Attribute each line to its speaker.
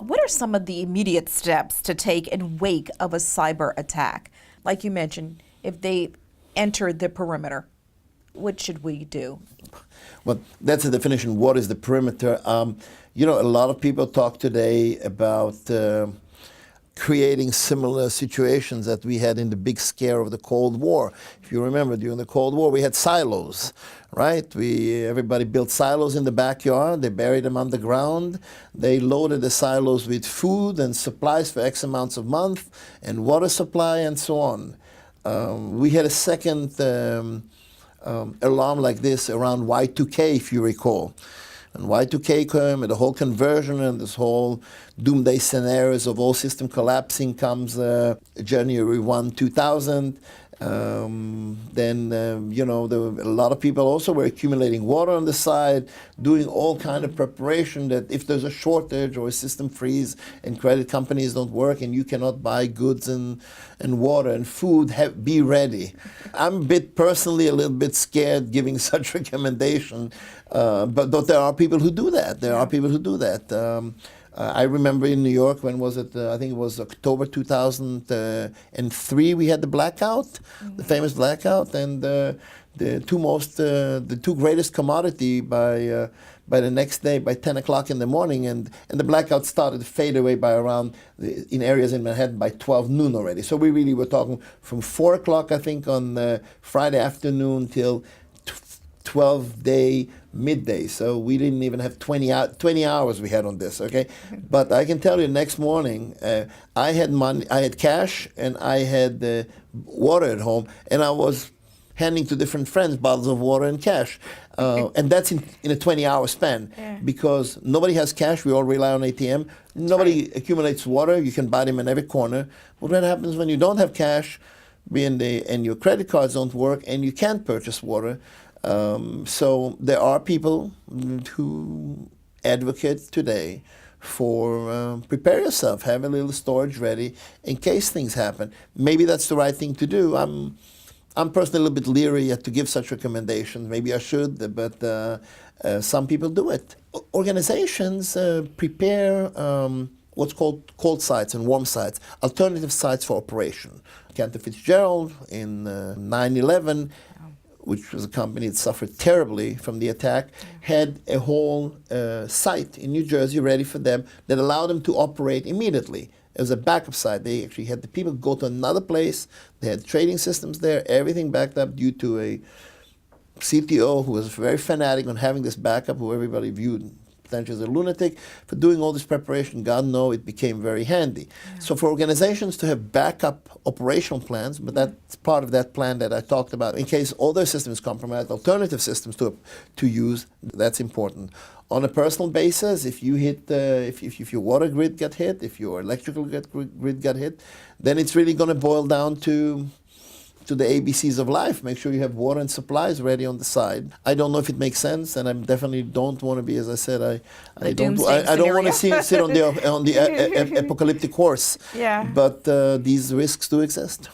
Speaker 1: What are some of the immediate steps to take in wake of a cyber attack? Like you mentioned, if they enter the perimeter, what should we do?
Speaker 2: Well, that's the definition. What is the perimeter? You know, a lot of people talk today about creating similar situations that we had in the big scare of the Cold War. If you remember, during the Cold War, we had silos, right? Everybody built silos in the backyard. They buried them underground. They loaded the silos with food and supplies for X amounts of month and water supply and so on. We had a second alarm like this around Y2K, if you recall. And Y2K came, and the whole conversion and this whole doomsday scenarios of all system collapsing comes January 1, 2000. Then, you know, a lot of people also were accumulating water on the side, doing all kind of preparation that if there's a shortage or a system freeze and credit companies don't work and you cannot buy goods and water and food, be ready. I'm a bit personally a little bit scared giving such recommendation, but there are people who do that. There are people who do that. I remember in New York, when was it? I think it was October 2003. We had the blackout, the famous blackout, and the two greatest commodity by the next day by 10 o'clock in the morning, and the blackout started to fade away by around in areas in Manhattan by 12 noon already. So we really were talking from 4 o'clock, I think, on Friday afternoon till 12-day midday. So we didn't even have 20 hours we had on this, okay? But I can tell you, next morning, I had money, I had cash, and I had water at home, and I was handing to different friends bottles of water and cash. And that's in a 20-hour span, because nobody has cash. We all rely on ATM. Nobody accumulates water. You can buy them in every corner. But what happens when you don't have cash, and your credit cards don't work, and you can't purchase water? So there are people who advocate today for prepare yourself, have a little storage ready in case things happen. Maybe that's the right thing to do. I'm personally a little bit leery yet to give such recommendations. Maybe I should, but some people do it. Organizations prepare what's called cold sites and warm sites, alternative sites for operation. Cantor Fitzgerald in 9/11, which was a company that suffered terribly from the attack, had a whole site in New Jersey ready for them that allowed them to operate immediately. It was a backup site. They actually had the people go to another place. They had trading systems there, everything backed up due to a CTO who was very fanatic on having this backup, who everybody viewed potentially as a lunatic. For doing all this preparation, God knows it became very handy. So for organizations to have backup operational plans, but that's part of that plan that I talked about, in case all their systems compromised, alternative systems to use, that's important. On a personal basis, if you hit, if your water grid got hit, if your electrical grid got hit, then it's really going to boil down to the ABCs of life. Make sure you have water and supplies ready on the side. I don't know if it makes sense, and I definitely don't want to be, as I said, I don't want to sit on the apocalyptic horse.
Speaker 1: Yeah.
Speaker 2: But these risks do exist.